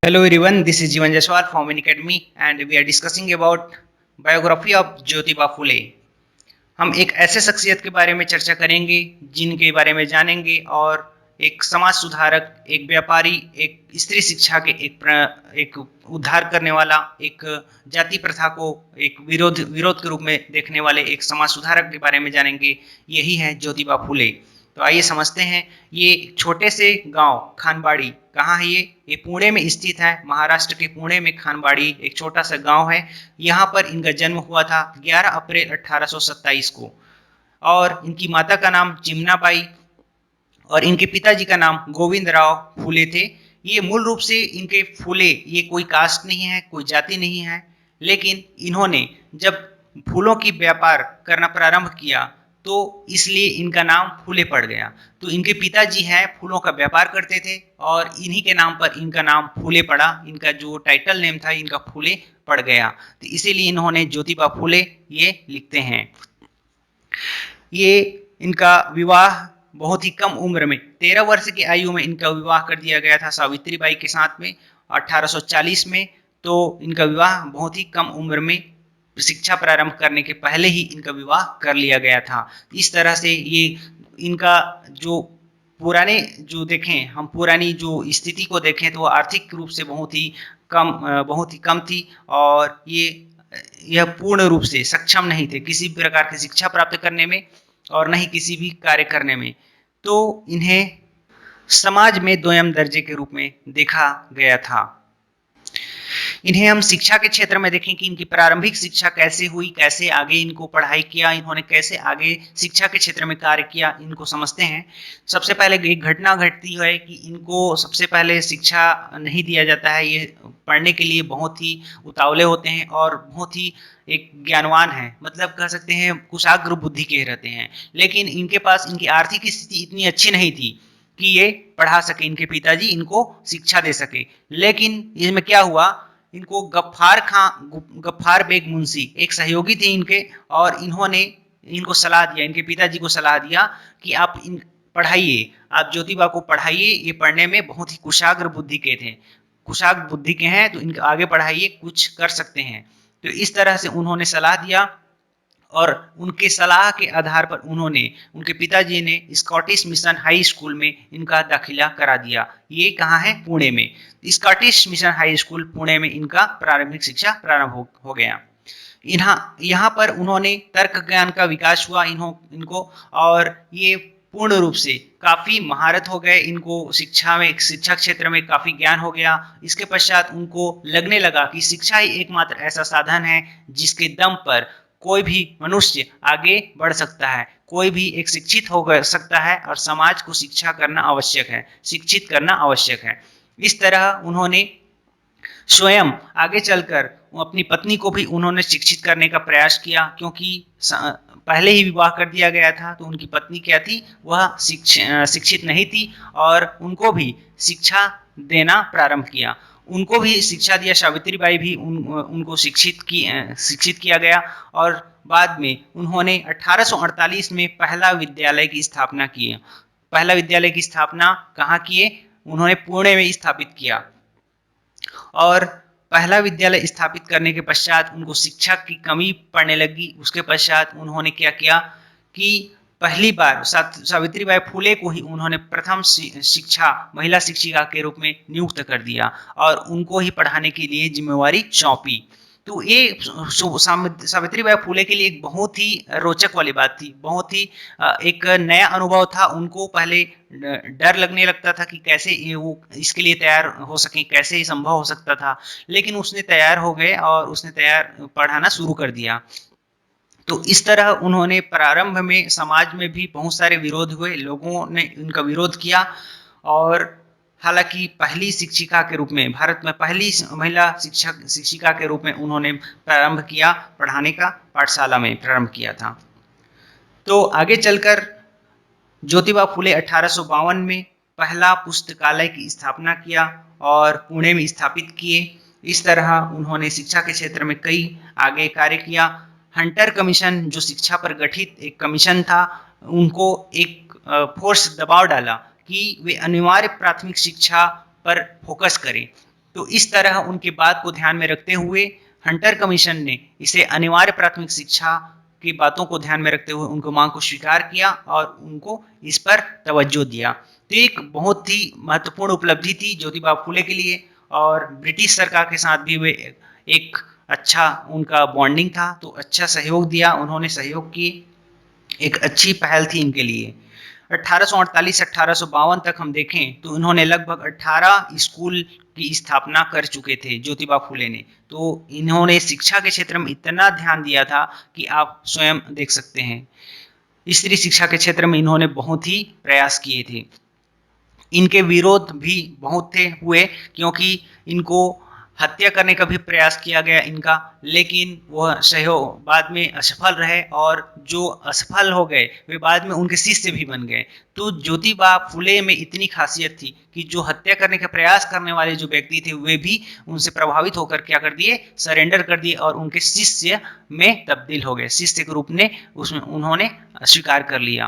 Hello everyone, this is Jivan Jaswal from An Academy and we are discussing about biography of Jyotiba Phule। हम एक ऐसे शख्सियत के बारे में चर्चा करेंगे जिनके बारे में जानेंगे और एक समाज सुधारक, एक व्यापारी, एक स्त्री शिक्षा के एक उद्धार करने वाला, एक जाति प्रथा को एक विरोध विरोध के रूप में देखने वाले एक समाज सुधारक के बारे में जानेंगे। यही है ज्योतिबा फूले। तो आइए समझते हैं। ये छोटे से गांव खानबाड़ी कहाँ है? ये पुणे में स्थित है। महाराष्ट्र के पुणे में खानबाड़ी एक छोटा सा गांव है। यहाँ पर इनका जन्म हुआ था 11 अप्रैल 1827 को। और इनकी माता का नाम चिमनाबाई और इनके पिताजी का नाम गोविंदराव फूले थे। ये मूल रूप से इनके फूले, ये कोई कास्ट नहीं है, कोई जाति नहीं है, लेकिन इन्होंने जब फूलों की व्यापार करना प्रारंभ किया तो इसलिए इनका नाम फूले पड़ गया। तो इनके पिताजी हैं फूलों का व्यापार करते थे और इन्हीं के नाम पर इनका नाम फूले पड़ा। इनका जो टाइटल नेम था इनका फूले पड़ गया, तो इसीलिए इन्होंने ज्योतिबा फूले ये लिखते हैं। ये इनका विवाह बहुत ही कम उम्र में 13 वर्ष की आयु में इनका विवाह कर दिया गया था सावित्रीबाई के साथ में 1840 में। तो इनका विवाह बहुत ही कम उम्र में शिक्षा प्रारंभ करने के पहले ही इनका विवाह कर लिया गया था। इस तरह से ये इनका जो पुराने जो देखें हम पुरानी जो स्थिति को देखें तो आर्थिक रूप से बहुत ही कम थी और यह पूर्ण रूप से सक्षम नहीं थे किसी भी प्रकार की शिक्षा प्राप्त करने में और न ही किसी भी कार्य करने में। तो इन्हें समाज में दोयम दर्जे के रूप में देखा गया था। इन्हें हम शिक्षा के क्षेत्र में देखें कि इनकी प्रारंभिक शिक्षा कैसे हुई, कैसे आगे इनको पढ़ाई किया, इन्होंने कैसे आगे शिक्षा के क्षेत्र में कार्य किया, इनको समझते हैं। सबसे पहले एक घटना घटती है कि इनको सबसे पहले शिक्षा नहीं दिया जाता है। ये पढ़ने के लिए बहुत ही उतावले होते हैं और बहुत ही एक ज्ञानवान है, मतलब कह सकते हैं कुशाग्र बुद्धि के रहते हैं, लेकिन इनके पास इनकी आर्थिक स्थिति इतनी अच्छी नहीं थी कि ये पढ़ा सके, इनके पिताजी इनको शिक्षा दे सके। लेकिन इसमें क्या हुआ, इनको गफ्फार बेग मुंशी एक सहयोगी थे इनके, और इन्होंने इनको सलाह दिया, इनके पिताजी को सलाह दिया कि आप इन पढ़ाइए, आप ज्योतिबा को पढ़ाइए, ये पढ़ने में बहुत ही कुशाग्र बुद्धि के थे, कुशाग्र बुद्धि के हैं, तो इनके आगे पढ़ाइए, कुछ कर सकते हैं। तो इस तरह से उन्होंने सलाह दिया और उनके सलाह के आधार पर उनके पिताजी ने स्कॉटिश मिशन हाई स्कूल में इनका दाखिला करा दिया। ये कहाँ है? पुणे में। Scottish mission high school Pune में इनका प्रारंभिक शिक्षा प्रारंभ हो गया। यहाँ पर उन्होंने तर्क ज्ञान का विकास हुआ इनको, और ये पूर्ण रूप से काफ़ी महारत हो गए, इनको शिक्षा क्षेत्र में काफ़ी ज्ञान हो गया। इसके पश्चात उनको लगने लगा कि शिक्षा ही एकमात्र ऐसा साधन है जिसके दम पर कोई भी मनुष्य आगे बढ़ सकता है, कोई भी एक शिक्षित हो सकता है और समाज को शिक्षा करना आवश्यक है, शिक्षित करना आवश्यक है। इस तरह उन्होंने स्वयं आगे चलकर अपनी पत्नी को भी उन्होंने शिक्षित करने का प्रयास किया, क्योंकि पहले ही विवाह कर दिया गया था। तो उनकी पत्नी क्या थी, वह शिक्षित नहीं थी और उनको भी शिक्षा देना प्रारंभ किया, उनको भी शिक्षा दिया। सावित्रीबाई भी उनको शिक्षित किया गया और बाद में उन्होंने 1848 में पहला विद्यालय की स्थापना की। पहला विद्यालय की स्थापना कहाँ किए? उन्होंने पुणे में स्थापित किया। और पहला विद्यालय स्थापित करने के पश्चात उनको शिक्षक की कमी पड़ने लगी। उसके पश्चात उन्होंने क्या किया कि पहली बार सावित्रीबाई फूले को ही उन्होंने प्रथम महिला शिक्षिका के रूप में नियुक्त कर दिया और उनको ही पढ़ाने के लिए जिम्मेवारी सौंपी। तो ये सावित्रीबाई फूले के लिए एक बहुत ही रोचक वाली बात थी, बहुत ही एक नया अनुभव था। उनको पहले डर लगने लगता था कि कैसे ये वो इसके लिए तैयार हो सके, कैसे ये संभव हो सकता था, लेकिन उसने तैयार हो गए और उसने पढ़ाना शुरू कर दिया। तो इस तरह उन्होंने प्रारंभ में समाज में भी बहुत सारे विरोध हुए, लोगों ने उनका विरोध किया, और हालांकि पहली शिक्षिका के रूप में, भारत में पहली महिला शिक्षिका के रूप में उन्होंने प्रारंभ किया, पढ़ाने का पाठशाला में प्रारंभ किया था। तो आगे चलकर ज्योतिबा फूले 1852 में पहला पुस्तकालय की स्थापना किया और पुणे में स्थापित किए। इस तरह उन्होंने शिक्षा के क्षेत्र में कई आगे कार्य किया। हंटर कमीशन जो शिक्षा पर गठित एक कमीशन था, उनको एक फोर्स दबाव डाला कि वे अनिवार्य प्राथमिक शिक्षा पर फोकस करें। तो इस तरह उनकी बात को ध्यान में रखते हुए हंटर कमीशन ने इसे अनिवार्य प्राथमिक शिक्षा की बातों को ध्यान में रखते हुए उनको मांग को स्वीकार किया और उनको इस पर तवज्जो दिया। तो एक बहुत ही महत्वपूर्ण उपलब्धि थी ज्योतिबा फुले के लिए, और ब्रिटिश सरकार के साथ भी वे एक अच्छा उनका बॉन्डिंग था, तो अच्छा सहयोग दिया उन्होंने, सहयोग किए, एक अच्छी पहल थी इनके लिए। 1848 से 1852 तक हम देखें तो इन्होंने लगभग 18 स्कूल की स्थापना कर चुके थे ज्योतिबा फुले ने। तो इन्होंने शिक्षा के क्षेत्र में इतना ध्यान दिया था कि आप स्वयं देख सकते हैं। स्त्री शिक्षा के क्षेत्र में इन्होंने बहुत ही प्रयास किए थे। इनके विरोध भी बहुत थे हुए, क्योंकि इनको हत्या करने का भी प्रयास किया गया इनका, लेकिन वह सहयोग बाद में असफल रहे, और जो असफल हो गए वे बाद में उनके शिष्य भी बन गए। तो ज्योतिबा फुले में इतनी खासियत थी कि जो हत्या करने का प्रयास करने वाले जो व्यक्ति थे वे भी उनसे प्रभावित होकर क्या कर दिए, सरेंडर कर दिए और उनके शिष्य में तब्दील हो गए, शिष्य के रूप में उसमें उन्होंने स्वीकार कर लिया।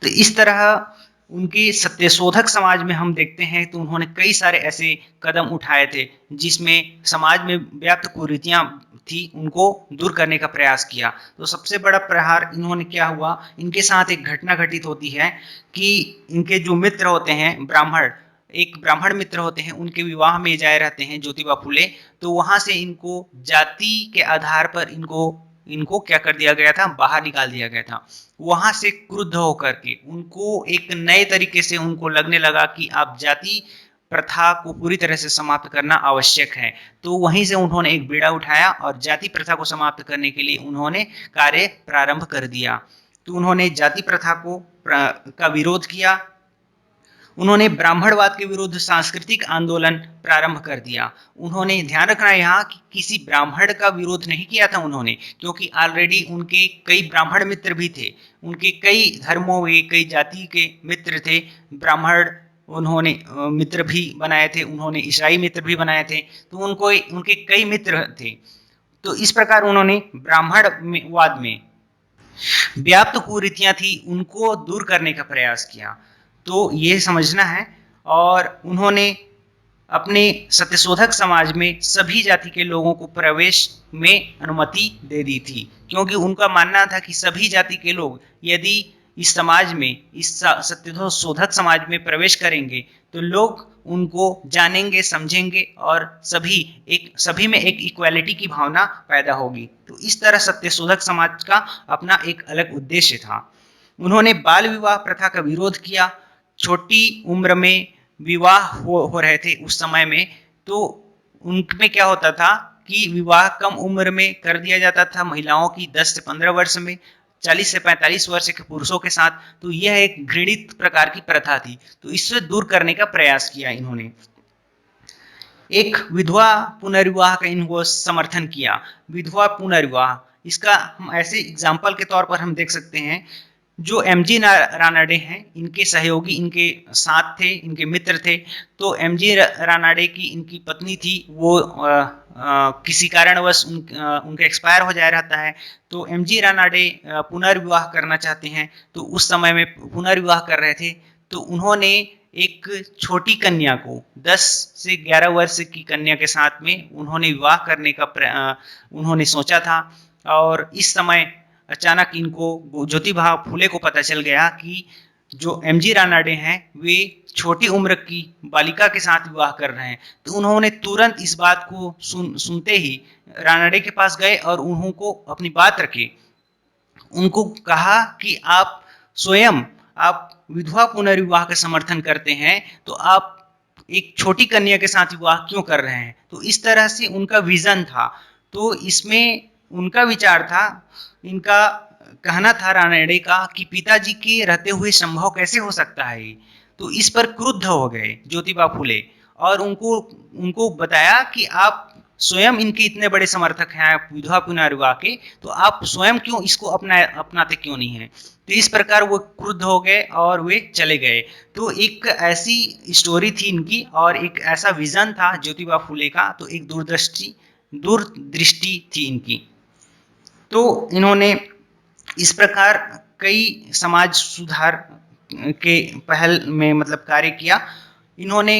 तो इस तरह उनके सत्यशोधक समाज में हम देखते हैं तो उन्होंने कई सारे ऐसे कदम उठाए थे जिसमें समाज में व्याप्त कुरीतियां थी उनको दूर करने का प्रयास किया। तो सबसे बड़ा प्रहार इन्होंने क्या हुआ, इनके साथ एक घटना घटित होती है कि इनके जो मित्र होते हैं ब्राह्मण, एक ब्राह्मण मित्र होते हैं, उनके विवाह में जाए रहते हैं ज्योतिबा फुले। तो वहां से इनको जाति के आधार पर इनको क्या कर दिया गया था, बाहर निकाल दिया गया था। वहां से क्रुद्ध होकर के उनको एक नए तरीके से उनको लगने लगा कि आप जाति प्रथा को पूरी तरह से समाप्त करना आवश्यक है। तो वहीं से उन्होंने एक बीड़ा उठाया और जाति प्रथा को समाप्त करने के लिए उन्होंने कार्य प्रारंभ कर दिया। तो उन्होंने जाति प्रथा का विरोध किया। उन्होंने ब्राह्मणवाद के विरुद्ध सांस्कृतिक आंदोलन प्रारंभ कर दिया। उन्होंने ध्यान रखना यहाँ कि किसी ब्राह्मण का विरोध नहीं किया था उन्होंने, क्योंकि ऑलरेडी उनके कई ब्राह्मण मित्र भी थे, उनके कई धर्मों के कई जाति के मित्र थे। ब्राह्मण उन्होंने मित्र भी बनाए थे, उन्होंने ईसाई मित्र भी बनाए थे, तो उनके कई मित्र थे। तो इस प्रकार उन्होंने ब्राह्मणवाद में व्याप्त कुरीतियां थी उनको दूर करने का प्रयास किया। तो ये समझना है। और उन्होंने अपने सत्यशोधक समाज में सभी जाति के लोगों को प्रवेश में अनुमति दे दी थी, क्योंकि उनका मानना था कि सभी जाति के लोग यदि इस समाज में, इस सत्यशोधक समाज में प्रवेश करेंगे तो लोग उनको जानेंगे, समझेंगे और सभी में एक इक्वालिटी की भावना पैदा होगी। तो इस तरह सत्यशोधक समाज का अपना एक अलग उद्देश्य था। उन्होंने बाल विवाह प्रथा का विरोध किया। छोटी उम्र में विवाह हो रहे थे उस समय में, तो उनमें क्या होता था कि विवाह कम उम्र में कर दिया जाता था महिलाओं की, 10 से 15 वर्ष में, 40 से 45 वर्ष के पुरुषों के साथ। तो यह एक घृणित प्रकार की प्रथा थी, तो इससे दूर करने का प्रयास किया इन्होंने। एक विधवा पुनर्विवाह का इनको समर्थन किया। विधवा पुनर्विवाह, इसका हम ऐसे एग्जाम्पल के तौर पर हम देख सकते हैं, जो एमजी रानाडे हैं, इनके सहयोगी इनके साथ थे, इनके मित्र थे। तो एमजी रानाडे की इनकी पत्नी थी, वो किसी कारणवश उनका एक्सपायर हो जा रहता है। तो एमजी रानाडे पुनर्विवाह करना चाहते हैं, तो उस समय में पुनर्विवाह कर रहे थे। तो उन्होंने एक छोटी कन्या को, 10 से 11 वर्ष की कन्या के साथ में उन्होंने विवाह करने का उन्होंने सोचा था। और इस समय अचानक इनको ज्योतिबा फुले को पता चल गया कि जो एमजी रानाडे हैं वे छोटी उम्र की बालिका के साथ विवाह कर रहे हैं। तो उन्होंने तुरंत इस बात को सुनते ही रानाडे के पास गए और उनको अपनी बात रखी। उनको कहा कि आप स्वयं आप विधवा पुनर्विवाह का समर्थन करते हैं, तो आप एक छोटी कन्या के साथ विवाह क्यों कर रहे हैं। तो इस तरह से उनका विजन था। तो इसमें उनका विचार था, इनका कहना था रानाडे का कि पिताजी के रहते हुए संभव कैसे हो सकता है। तो इस पर क्रुद्ध हो गए ज्योतिबा फुले और उनको बताया कि आप स्वयं इनके इतने बड़े समर्थक हैं विधवा पुनर्विवाह के, तो आप स्वयं क्यों इसको अपनाते क्यों नहीं है। तो इस प्रकार वो क्रुद्ध हो गए और वे चले गए। तो एक ऐसी स्टोरी थी इनकी और एक ऐसा विजन था ज्योतिबा फुले का, तो एक दूरदृष्टि थी इनकी। तो इन्होंने इस प्रकार कई समाज सुधार के पहल में कार्य किया। इन्होंने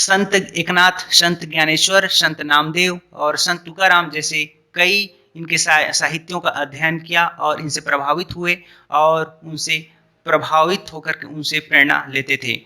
संत एकनाथ, संत ज्ञानेश्वर, संत नामदेव और संत तुकाराम जैसे कई इनके साहित्यों का अध्ययन किया और इनसे प्रभावित हुए और उनसे प्रभावित होकर के उनसे प्रेरणा लेते थे।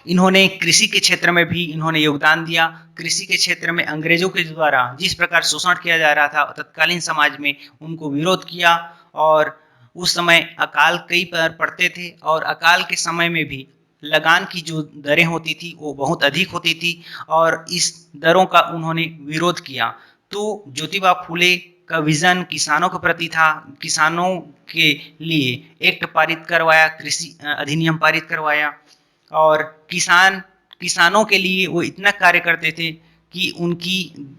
इन्होंने कृषि के क्षेत्र में भी इन्होंने योगदान दिया। कृषि के क्षेत्र में अंग्रेजों के द्वारा जिस प्रकार शोषण किया जा रहा था तत्कालीन समाज में, उनको विरोध किया। और उस समय अकाल कई बार पड़ते थे और अकाल के समय में भी लगान की जो दरें होती थी वो बहुत अधिक होती थी और इस दरों का उन्होंने विरोध किया। तो ज्योतिबा फूले का विजन किसानों के प्रति था। किसानों के लिए एक्ट पारित करवाया, कृषि अधिनियम पारित करवाया और किसानों के लिए वो इतना कार्य करते थे कि उनकी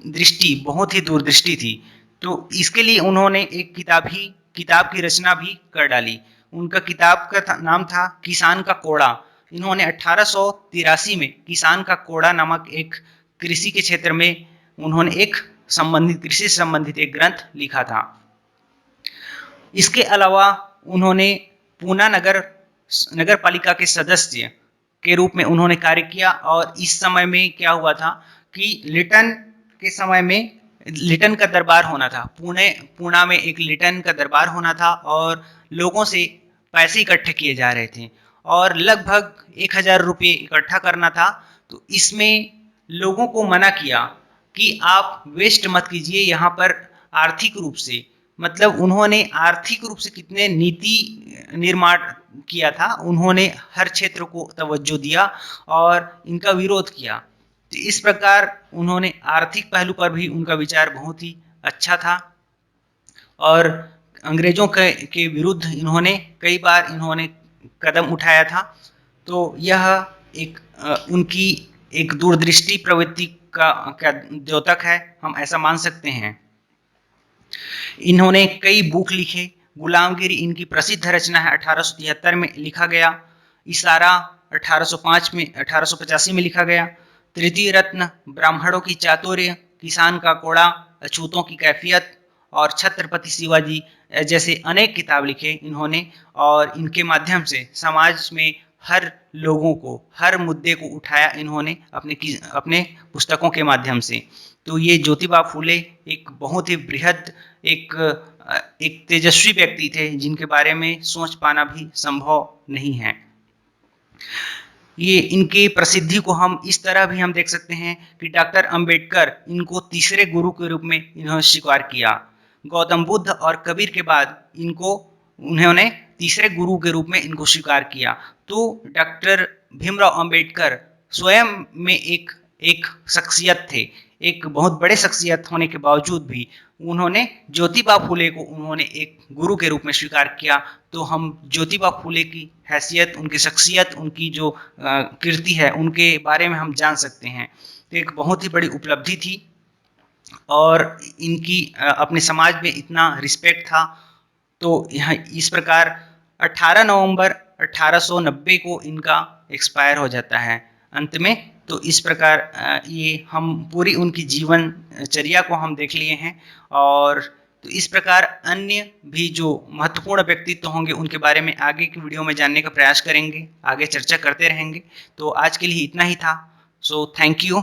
दृष्टि बहुत ही दूरदृष्टि थी। तो इसके लिए उन्होंने एक किताब की रचना भी कर डाली। उनका किताब का नाम था किसान का कोड़ा। इन्होंने 1883 में किसान का कोड़ा नामक एक कृषि के क्षेत्र में उन्होंने एक कृषि से संबंधित एक ग्रंथ लिखा था। इसके अलावा उन्होंने पूना नगर पालिका के सदस्य के रूप में उन्होंने कार्य किया और इस समय में क्या हुआ था कि लिटन के समय में लिटन का दरबार होना था। पूना में एक लिटन का दरबार होना था और लोगों से पैसे इकट्ठे किए जा रहे थे और लगभग 1000 रुपये इकट्ठा करना था। तो इसमें लोगों को मना किया कि आप वेस्ट मत कीजिए यहाँ पर आर्थिक रूप से, मतलब उन्होंने आर्थिक रूप से कितने नीति निर्माण किया था। उन्होंने हर क्षेत्र को तवज्जो दिया और इनका विरोध किया। तो इस प्रकार उन्होंने आर्थिक पहलू पर भी उनका विचार बहुत ही अच्छा था और अंग्रेजों के विरुद्ध इन्होंने कई बार इन्होंने कदम उठाया था। तो यह एक उनकी एक दूरदृष्टि प्रवृत्ति का द्योतक है, हम ऐसा मान सकते हैं। इन्होंने कई बुक लिखे। गुलामगिरी इनकी प्रसिद्ध रचना है, 1873 में लिखा गया। इशारा 1885 में लिखा गया। तृतीय रत्न, ब्राह्मणों की चातुर्य, किसान का कोड़ा, अछूतों की कैफियत और छत्रपति शिवाजी जैसे अनेक किताब लिखे इन्होंने और इनके माध्यम से समाज में हर लोगों को हर मुद्दे को उठाया इन्होंने अपने पुस्तकों के माध्यम से। तो ये ज्योतिबा फूले एक बहुत ही बृहद एक तेजस्वी व्यक्ति थे जिनके बारे में सोच पाना भी संभव नहीं है। ये इनकी प्रसिद्धि को हम इस तरह भी हम देख सकते हैं कि डॉक्टर अंबेडकर इनको तीसरे गुरु के रूप में इन्होंने स्वीकार किया। गौतम बुद्ध और कबीर के बाद उन्होंने तीसरे गुरु के रूप में इनको स्वीकार किया। तो डॉक्टर भीमराव अंबेडकर स्वयं में एक शख्सियत थे। एक बहुत बड़े शख्सियत होने के बावजूद भी उन्होंने ज्योतिबा फूले को उन्होंने एक गुरु के रूप में स्वीकार किया। तो हम ज्योतिबा फूले की हैसियत, उनकी शख्सियत, उनकी जो कीर्ति है उनके बारे में हम जान सकते हैं। तो एक बहुत ही बड़ी उपलब्धि थी और इनकी अपने समाज में इतना रिस्पेक्ट था। तो यहाँ इस प्रकार 18 नवंबर 1890 को इनका एक्सपायर हो जाता है अंत में। तो इस प्रकार ये हम पूरी उनकी जीवनचर्या को हम देख लिए हैं और तो इस प्रकार अन्य भी जो महत्वपूर्ण व्यक्तित्व होंगे उनके बारे में आगे की वीडियो में जानने का प्रयास करेंगे, आगे चर्चा करते रहेंगे। तो आज के लिए इतना ही था। So thank you.